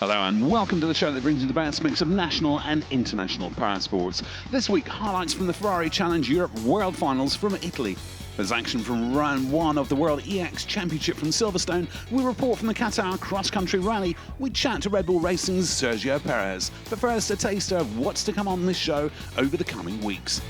Hello and welcome to the show that brings you the best mix of national and international powersports. This week, highlights from the Ferrari Challenge Europe World Finals from Italy. There's action from round one of the World EX Championship from Silverstone. We report from the Qatar Cross Country Rally. We chat to Red Bull Racing's Sergio Perez. But first, a taster of what's to come on this show over the coming weeks.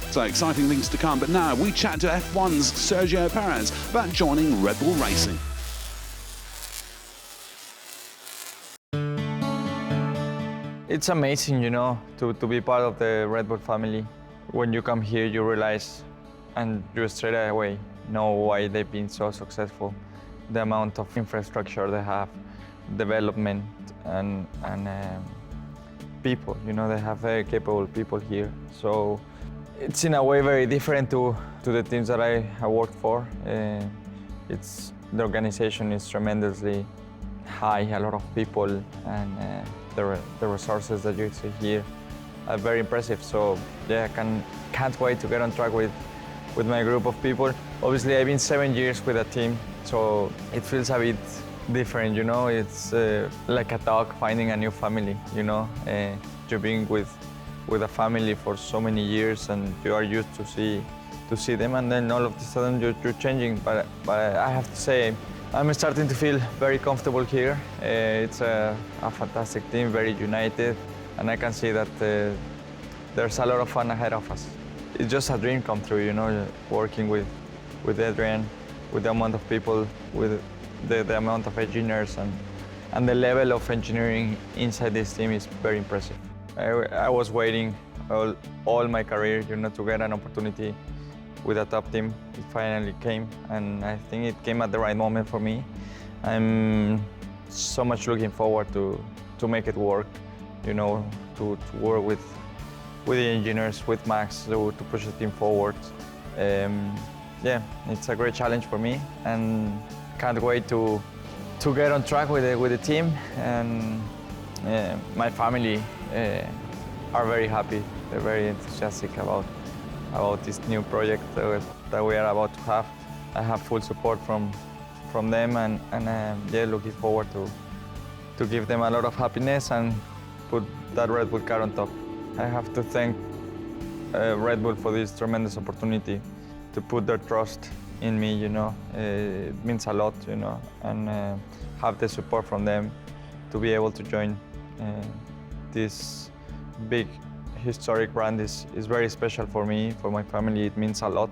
So exciting things to come, but now we chat to F1's Sergio Perez about joining Red Bull Racing. It's amazing, you know, to be part of the Red Bull family. When you come here, you realize and you straight away know why they've been so successful. The amount of infrastructure they have, development, and people, you know, they have very capable people here. So it's in a way very different to the teams that I have worked for. The organization is tremendously high, a lot of people, and the resources that you see here are very impressive. So yeah, can't wait to get on track with my group of people. Obviously, I've been 7 years with a team, so it feels a bit different, you know. It's like a dog finding a new family, you know. You've been with a family for so many years, and you are used to see them, and then all of a sudden you're changing. But I have to say, I'm starting to feel very comfortable here. It's a fantastic team, very united, and I can see that there's a lot of fun ahead of us. It's just a dream come true, you know, working with Adrian, with the amount of people, with the amount of engineers, and the level of engineering inside this team is very impressive. I was waiting all my career, you know, to get an opportunity with a top team. It finally came, and I think it came at the right moment for me. I'm so much looking forward to make it work, you know, to work with the engineers, with Max, to push the team forward. Yeah, it's a great challenge for me, and can't wait to get on track with the team. And my family are very happy. They're very enthusiastic about this new project that we are about to have. I have full support from them, and yeah, looking forward to give them a lot of happiness and put that Red Bull car on top. I have to thank Red Bull for this tremendous opportunity to put their trust in me, you know. It means a lot, you know, and have the support from them to be able to join this big historic brand is very special for me, for my family. It means a lot.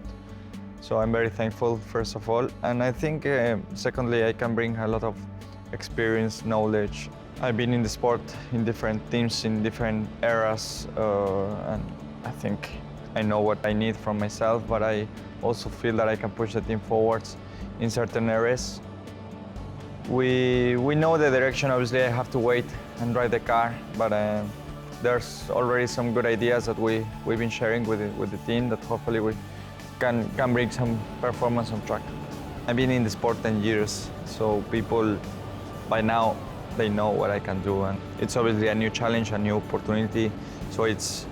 So I'm very thankful, first of all. And I think, secondly, I can bring a lot of experience, knowledge. I've been in the sport in different teams, in different eras, and I think I know what I need from myself, but I also feel that I can push the team forwards in certain areas. We know the direction. Obviously, I have to wait and drive the car, but there's already some good ideas that we've been sharing with the team that hopefully we can bring some performance on track. I've been in the sport 10 years, so people by now they know what I can do, and it's obviously a new challenge, a new opportunity. So it's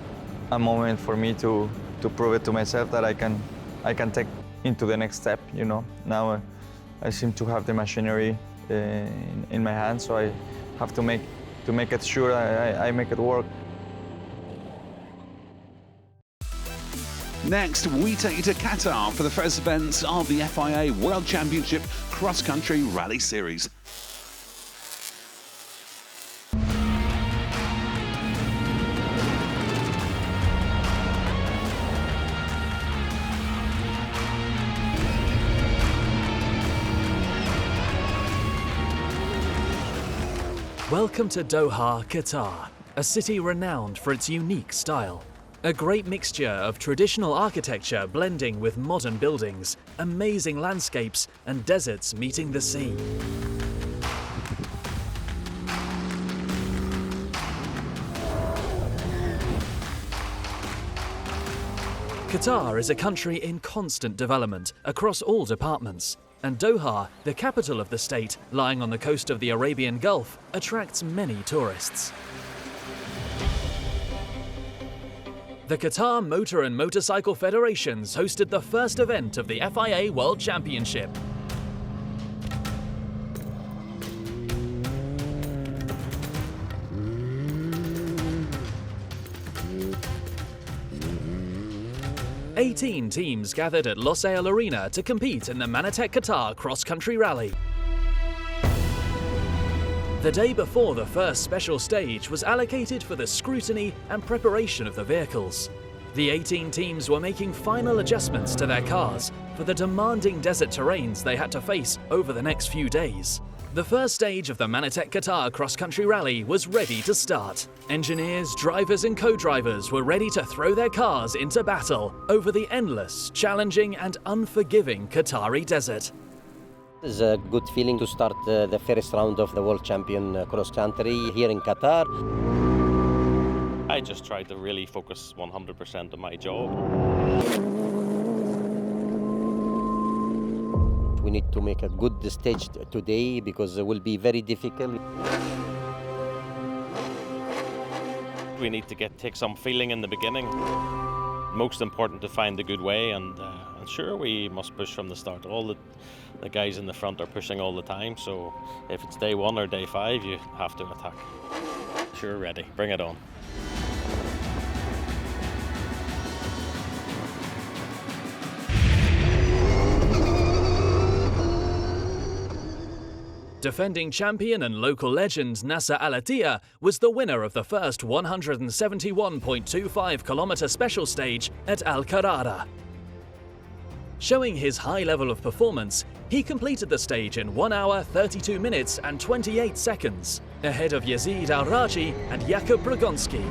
a moment for me to prove it to myself that I can take into the next step. You know, now I seem to have the machinery in my hands, so I have to make it sure I make it work. Next, we take you to Qatar for the first events of the FIA World Championship Cross Country Rally Series. Welcome to Doha, Qatar, a city renowned for its unique style. A great mixture of traditional architecture blending with modern buildings, amazing landscapes and deserts meeting the sea. Qatar is a country in constant development across all departments. And Doha, the capital of the state, lying on the coast of the Arabian Gulf, attracts many tourists. The Qatar Motor and Motorcycle Federations hosted the first event of the FIA World Championship. Eighteen teams gathered at Losail Arena to compete in the Manatech Qatar cross-country rally. The day before the first special stage was allocated for the scrutiny and preparation of the vehicles. The 18 teams were making final adjustments to their cars for the demanding desert terrains they had to face over the next few days. The first stage of the Manatech Qatar cross-country rally was ready to start. Engineers, drivers and co-drivers were ready to throw their cars into battle over the endless, challenging and unforgiving Qatari desert. It's a good feeling to start the first round of the World Champion cross-country here in Qatar. I just try to really focus 100% on my job. We need to make a good stage today because it will be very difficult. We need to take some feeling in the beginning. Most important to find the good way, and sure, we must push from the start. All the guys in the front are pushing all the time, so if it's day 1 or day 5, you have to attack. Sure, ready, bring it on. Defending champion and local legend Nasser Al-Attiyah was the winner of the first 171.25-kilometer special stage at Al Qarara. Showing his high level of performance, he completed the stage in 1 hour, 32 minutes and 28 seconds, ahead of Yazid Al-Raji and Jakub Bragonski.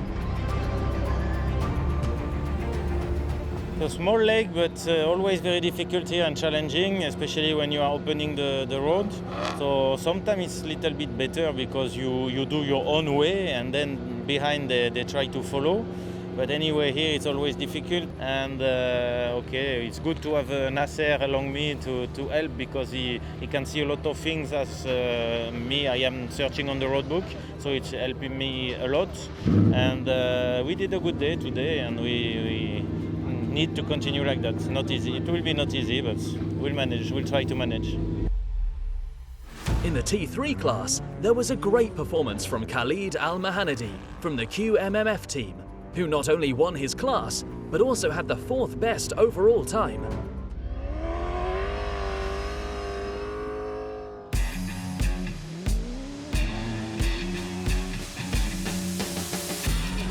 A small leg, but always very difficult here and challenging, especially when you are opening the road. So sometimes it's a little bit better because you do your own way and then behind they try to follow. But anyway, here it's always difficult, and okay, it's good to have Nasser along me to help because he can see a lot of things as me. I am searching on the road book, so it's helping me a lot. And we did a good day today, and we need to continue like that. Not easy. It will be not easy, but we'll manage. We'll try to manage. In the T3 class, there was a great performance from Khalid Al-Mahanadi from the QMMF team, who not only won his class, but also had the 4th best overall time.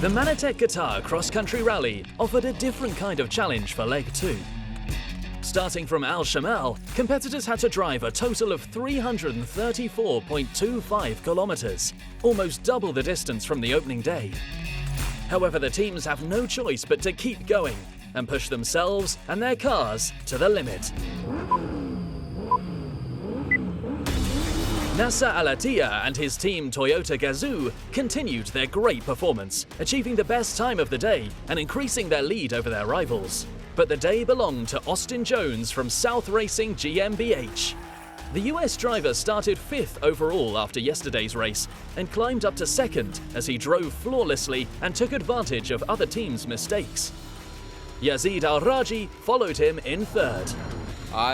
The Manatech Qatar cross-country rally offered a different kind of challenge for Leg 2. Starting from Al Shamal, competitors had to drive a total of 334.25 kilometers, almost double the distance from the opening day. However, the teams have no choice but to keep going and push themselves and their cars to the limit. Nasser Al-Attiyah and his team Toyota Gazoo continued their great performance, achieving the best time of the day and increasing their lead over their rivals. But the day belonged to Austin Jones from South Racing GmbH. The US driver started 5th overall after yesterday's race and climbed up to 2nd as he drove flawlessly and took advantage of other teams' mistakes. Yazid Al-Raji followed him in 3rd.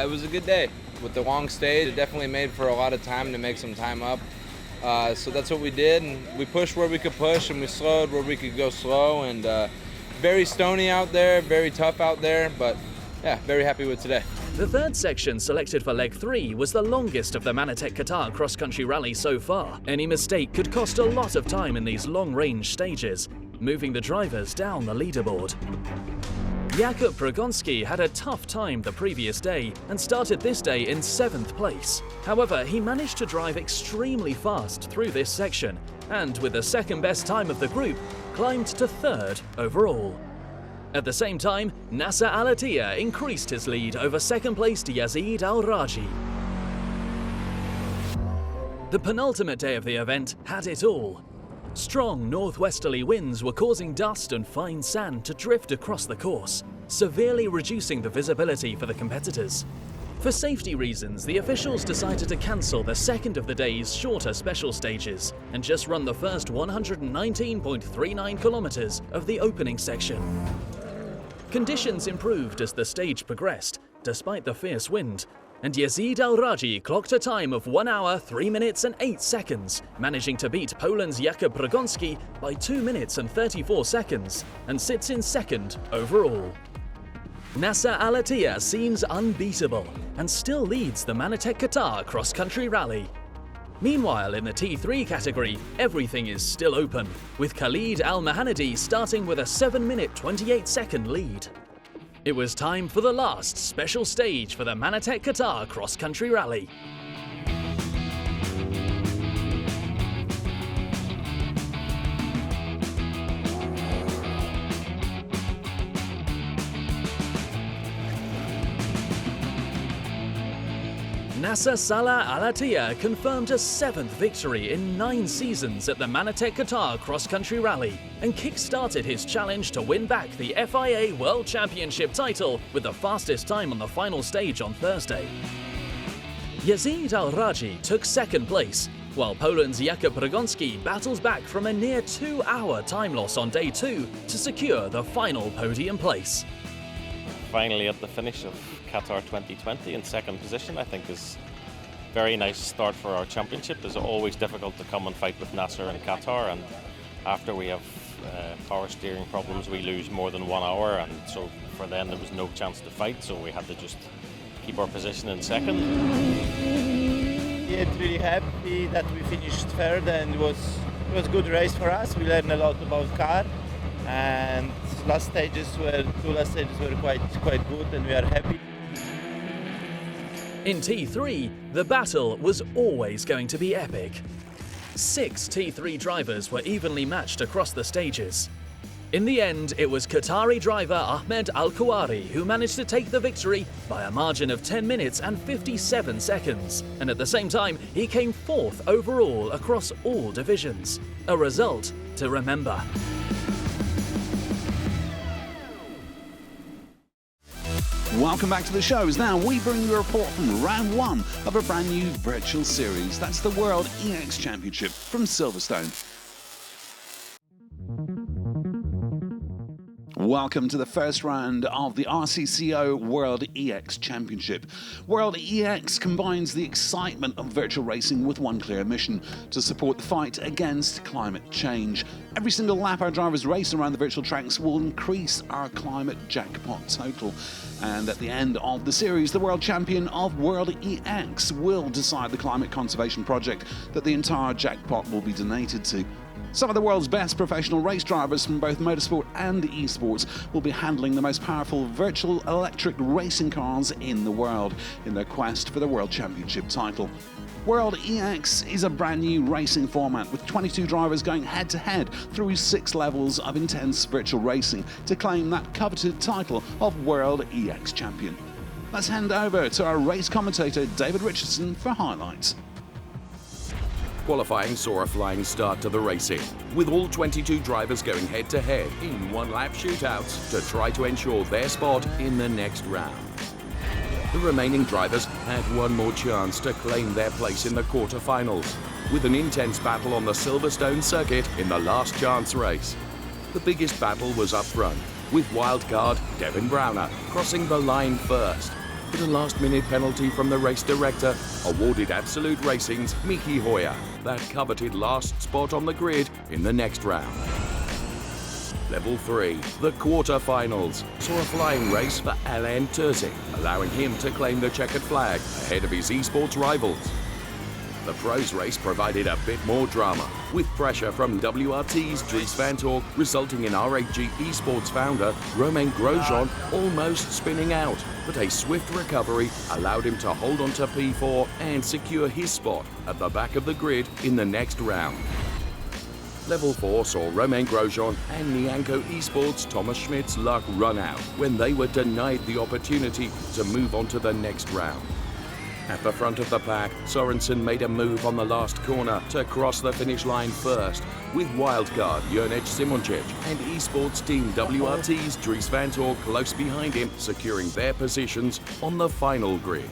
It was a good day. With the long stage, it definitely made for a lot of time to make some time up. So that's what we did, and we pushed where we could push, and we slowed where we could go slow, and very stony out there, very tough out there, but yeah, very happy with today. The third section selected for leg 3 was the longest of the Manatech Qatar cross-country rally so far. Any mistake could cost a lot of time in these long-range stages, moving the drivers down the leaderboard. Jakub Progonski had a tough time the previous day and started this day in 7th place. However, he managed to drive extremely fast through this section and, with the second best time of the group, climbed to 3rd overall. At the same time, Nasser Al-Attiyah increased his lead over second-placed Yazid Al-Raji. The penultimate day of the event had it all. Strong northwesterly winds were causing dust and fine sand to drift across the course, severely reducing the visibility for the competitors. For safety reasons, the officials decided to cancel the second of the day's shorter special stages and just run the first 119.39 kilometers of the opening section. Conditions improved as the stage progressed, despite the fierce wind, and Yazid Al-Raji clocked a time of 1 hour, 3 minutes and 8 seconds, managing to beat Poland's Jakub Progonski by 2 minutes and 34 seconds, and sits in 2nd overall. Nasser Al-Attiyah seems unbeatable and still leads the Manatech Qatar cross-country rally. Meanwhile, in the T3 category, everything is still open, with Khalid Al-Mahanadi starting with a 7-minute 28-second lead. It was time for the last special stage for the Manatech Qatar cross-country rally. Nasser Salah Al-Attiyah confirmed a 7th victory in 9 seasons at the Manatech Qatar cross-country rally and kick-started his challenge to win back the FIA World Championship title with the fastest time on the final stage on Thursday. Yazid Al-Raji took 2nd place, while Poland's Jakub Progonski battles back from a near 2-hour time loss on day 2 to secure the final podium place. Finally at the finish of Qatar 2020 in 2nd position, I think is a very nice start for our championship. It's always difficult to come and fight with Nasser in Qatar, and after we have power steering problems we lose more than 1 hour, and so for then there was no chance to fight, so we had to just keep our position in 2nd. Yeah, really happy that we finished 3rd, and it was a good race for us. We learned a lot about car, and two last stages were quite good, and we are happy. In T3, the battle was always going to be epic. 6 T3 drivers were evenly matched across the stages. In the end, it was Qatari driver Ahmed Al-Kouari who managed to take the victory by a margin of 10 minutes and 57 seconds, and at the same time, he came 4th overall across all divisions. A result to remember. Welcome back to the show. Now we bring you a report from round 1 of a brand new virtual series. That's the World EX Championship from Silverstone. Welcome to the first round of the RCCO World EX Championship. World EX combines the excitement of virtual racing with one clear mission: to support the fight against climate change. Every single lap our drivers race around the virtual tracks will increase our climate jackpot total. And at the end of the series, the world champion of World EX will decide the climate conservation project that the entire jackpot will be donated to. Some of the world's best professional race drivers from both motorsport and esports will be handling the most powerful virtual electric racing cars in the world in their quest for the World Championship title. World EX is a brand new racing format with 22 drivers going head-to-head through 6 levels of intense virtual racing to claim that coveted title of World EX Champion. Let's hand over to our race commentator David Richardson for highlights. Qualifying saw a flying start to the racing, with all 22 drivers going head-to-head in one-lap shootouts to try to ensure their spot in the next round. The remaining drivers had one more chance to claim their place in the quarter-finals, with an intense battle on the Silverstone circuit in the last chance race. The biggest battle was up front, with wildcard Devin Browner crossing the line first, but a last-minute penalty from the race director awarded Absolute Racing's Miki Hoyer that coveted last spot on the grid in the next round. Level 3, the quarter-finals, saw a flying race for Alain Terzic, allowing him to claim the checkered flag ahead of his esports rivals. The pros race provided a bit more drama, with pressure from WRT's Dries van Tork resulting in RAG Esports founder Romain Grosjean almost spinning out, but a swift recovery allowed him to hold on to P4 and secure his spot at the back of the grid in the next round. Level 4 saw Romain Grosjean and Nianco Esports' Thomas Schmidt's luck run out when they were denied the opportunity to move on to the next round. At the front of the pack, Sorensen made a move on the last corner to cross the finish line first, with wildcard Jurnej Simoncic and esports team WRT's Dries van Tork close behind him, securing their positions on the final grid.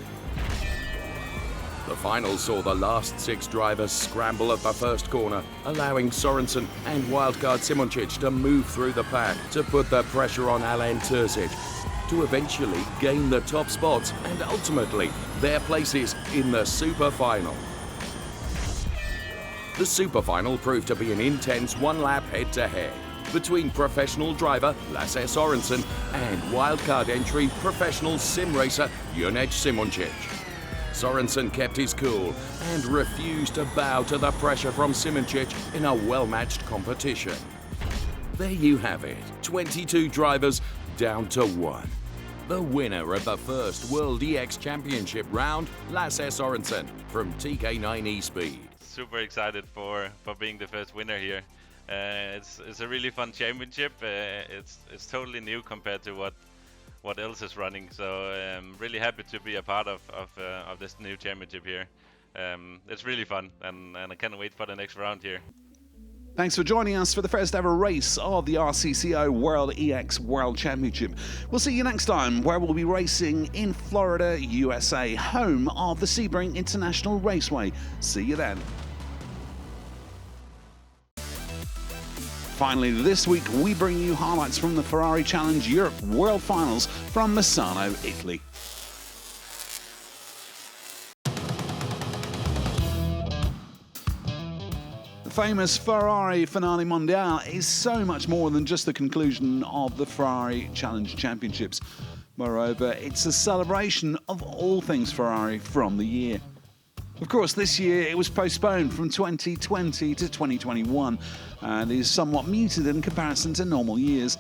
The final saw the last 6 drivers scramble at the first corner, allowing Sorensen and wildcard Simoncic to move through the pack to put the pressure on Alain Terzic, to eventually gain the top spots and ultimately their places in the Super Final. The Super Final proved to be an intense one-lap head-to-head between professional driver Lasse Sorensen and wildcard entry professional sim racer Jurnej Simoncic. Sorensen kept his cool and refused to bow to the pressure from Simoncic in a well-matched competition. There you have it, 22 drivers down to 1. The winner of the first World EX Championship round, Lasse Sorensen from TK9 eSpeed. Super excited for being the first winner here. It's a really fun championship. It's totally new compared to what else is running. So I'm really happy to be a part of this new championship here. It's really fun, and I can't wait for the next round here. Thanks for joining us for the first ever race of the RCCO World EX World Championship. We'll see you next time, where we'll be racing in Florida, USA, home of the Sebring International Raceway. See you then. Finally, this week we bring you highlights from the Ferrari Challenge Europe World Finals from Misano, Italy. The famous Ferrari Finale Mondiale is so much more than just the conclusion of the Ferrari Challenge Championships. Moreover, it's a celebration of all things Ferrari from the year. Of course, this year it was postponed from 2020 to 2021 and is somewhat muted in comparison to normal years,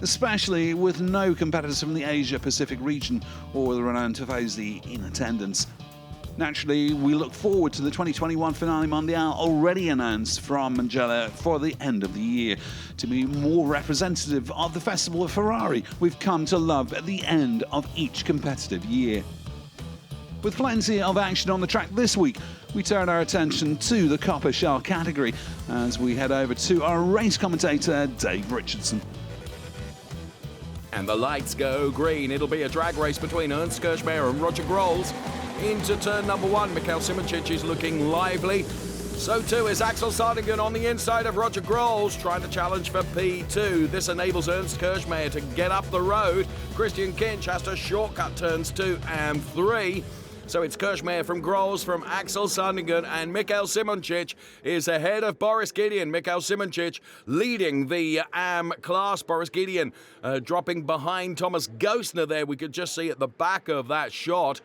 especially with no competitors from the Asia-Pacific region or the renowned Tifosi in attendance. Naturally, we look forward to the 2021 Finale Mondiale already announced from Mugello for the end of the year, to be more representative of the Festival of Ferrari we've come to love at the end of each competitive year. With plenty of action on the track this week, we turn our attention to the Copper Shell category as we head over to our race commentator, Dave Richardson. And the lights go green. It'll be a drag race between Ernst Kirchmayr and Roger Grols. Into turn number 1, Michael Simoncic is looking lively. So too is Axel Sardingen on the inside of Roger Grols, trying to challenge for P2. This enables Ernst Kirchmayr to get up the road. Christian Kinch has to shortcut turns 2 and 3. So it's Kirchmayr from Grols, from Axel Sardingen, and Michael Simoncic is ahead of Boris Gideon. Michael Simoncic leading the AM class. Boris Gideon dropping behind Thomas Gosner there. We could just see at the back of that shot.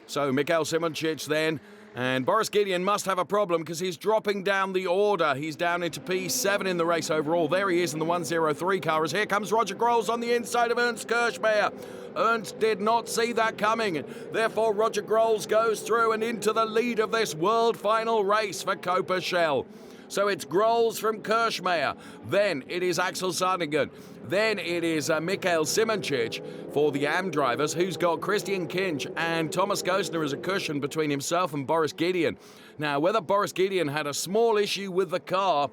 So Michael Simoncic then, and Boris Gideon must have a problem because he's dropping down the order. He's down into P7 in the race overall. There he is in the 103 car as here comes Roger Grols on the inside of Ernst Kirchmayr. Ernst did not see that coming. Therefore, Roger Grols goes through and into the lead of this world final race for Copper Shell. So it's Grols from Kirchmayr. Then it is Axel Sardingen. Then it is Michael Simoncic for the AM drivers, who's got Christian Kinch and Thomas Gosner as a cushion between himself and Boris Gideon. Now, whether Boris Gideon had a small issue with the car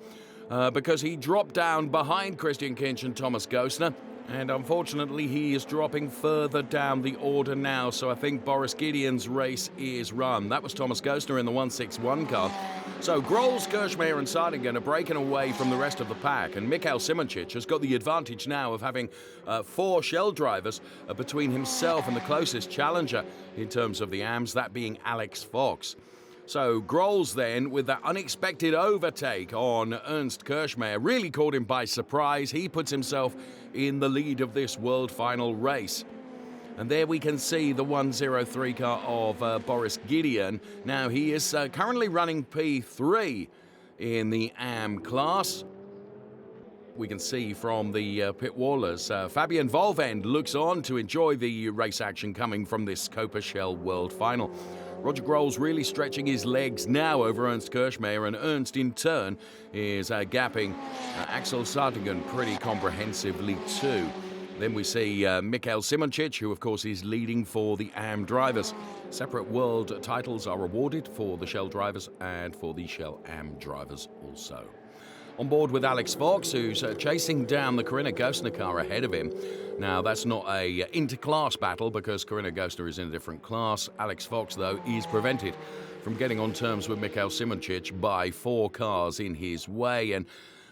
because he dropped down behind Christian Kinch and Thomas Gosner, and unfortunately he is dropping further down the order now, so I think Boris Gideon's race is run. That was Thomas Gosner in the 161 car. So Grols, Kirchmayr and Sardingen are breaking away from the rest of the pack, and Michael Simoncic has got the advantage now of having 4 Shell drivers between himself and the closest challenger in terms of the AMs, that being Alex Fox. So Grols then, with that unexpected overtake on Ernst Kirchmayr, really caught him by surprise. He puts himself in the lead of this world final race. And there we can see the 103 car of Boris Gideon. Now he is currently running P3 in the AM class. We can see from the pit wall as Fabian Volvend looks on to enjoy the race action coming from this Copa Shell World Final. Roger Grols really stretching his legs now over Ernst Kirchmayr, and Ernst in turn is gapping Axel Sardigan pretty comprehensively too. Then we see Mikhail Simoncic, who of course is leading for the AM drivers. Separate world titles are awarded for the Shell drivers and for the Shell AM drivers also. On board with Alex Fox, who's chasing down the Corinna Gostner car ahead of him. Now, that's not a inter-class battle because Corinna Gostner is in a different class. Alex Fox, though, is prevented from getting on terms with Mikhail Simoncic by 4 cars in his way. And,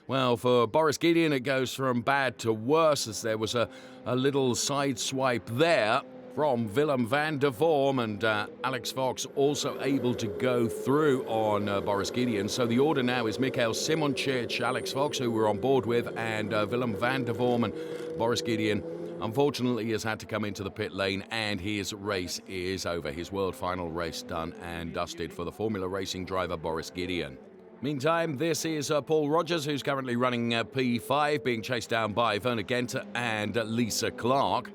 well, for Boris Gideon, it goes from bad to worse as there was a little side swipe there from Willem van der Vorm, and Alex Fox also able to go through on Boris Gideon. So the order now is Mikhail Simoncic, Alex Fox, who we're on board with, and Willem van der Vorm. And Boris Gideon, unfortunately, has had to come into the pit lane, and his race is over. His world final race done and dusted for the Formula Racing driver Boris Gideon. Meantime, this is Paul Rogers, who's currently running P5, being chased down by Werner Gente and Lisa Clark.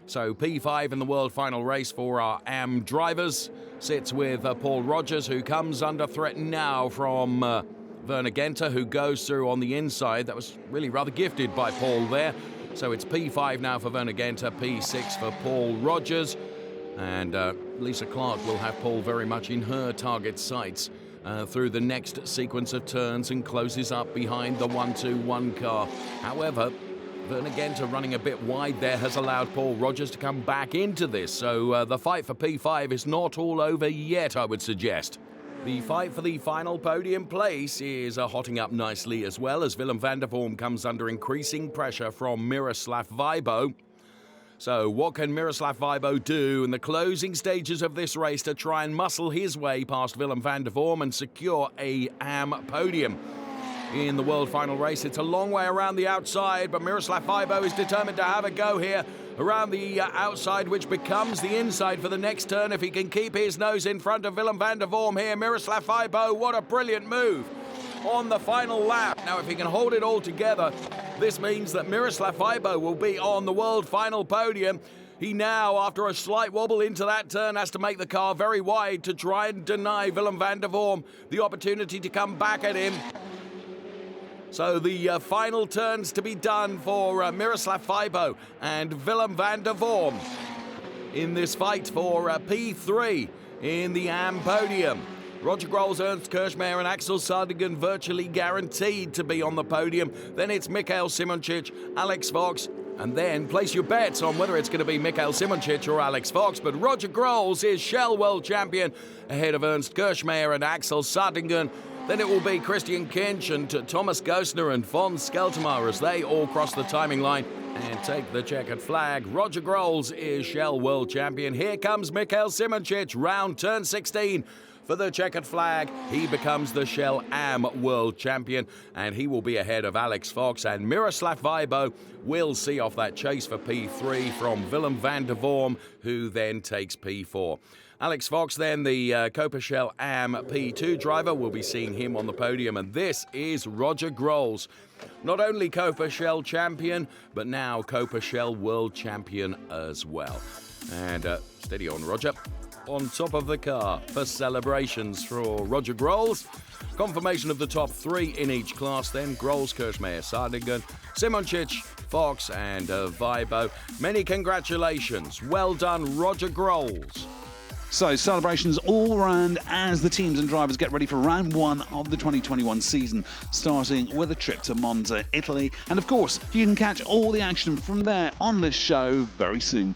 So P5 in the world final race for our AM drivers sits with Paul Rogers, who comes under threat now from Werner Gente, who goes through on the inside. That was really rather gifted by Paul there. So it's P5 now for Werner Gente, P6 for Paul Rogers. And Lisa Clark will have Paul very much in her target sights through the next sequence of turns and closes up behind the 1-2-1 car. However, Werner Gente running a bit wide there has allowed Paul Rogers to come back into this. So the fight for P5 is not all over yet, I would suggest. The fight for the final podium place is hotting up nicely as well as Willem van der Vorm comes under increasing pressure from Miroslav Weibo. So what can Miroslav Weibo do in the closing stages of this race to try and muscle his way past Willem van der Vorm and secure a AM podium? In the world final race, it's a long way around the outside, but Miroslav Weibo is determined to have a go here around the outside, which becomes the inside for the next turn if he can keep his nose in front of Willem van der Vorm here. Miroslav Weibo, what a brilliant move on the final lap. Now, if he can hold it all together, this means that Miroslav Weibo will be on the world final podium. He now, after a slight wobble into that turn, has to make the car very wide to try and deny Willem van der Vorm the opportunity to come back at him. So the final turns to be done for Miroslav Weibo and Willem van der Vorm in this fight for P3 in the AM podium. Roger Grols, Ernst Kirchmayr and Axel Sardigan virtually guaranteed to be on the podium. Then it's Mikhail Simoncic, Alex Fox, and then place your bets on whether it's going to be Mikhail Simoncic or Alex Fox. But Roger Grols is Shell World Champion ahead of Ernst Kirchmayr and Axel Sardigan. Then it will be Christian Kinch and Thomas Gostner and von Skeltemar as they all cross the timing line and take the checkered flag. Roger Grols is Shell World Champion. Here comes Mikhail Simoncic, round turn 16. For the checkered flag, he becomes the Shell AM World Champion, and he will be ahead of Alex Fox, and Miroslav Weibo will see off that chase for P3 from Willem van der Vorm, who then takes P4. Alex Fox, then the Copa Shell AM P2 driver, will be seeing him on the podium, and this is Roger Grols. Not only Copa Shell champion, but now Copa Shell World Champion as well. And steady on, Roger. On top of the car for celebrations for Roger Grols. Confirmation of the top 3 in each class, then Grols, Kirchmayr, Sardigan, Simoncic, Fox and Weibo. Many congratulations. Well done, Roger Grols. So celebrations all round as the teams and drivers get ready for round 1 of the 2021 season, starting with a trip to Monza, Italy. And of course, you can catch all the action from there on this show very soon.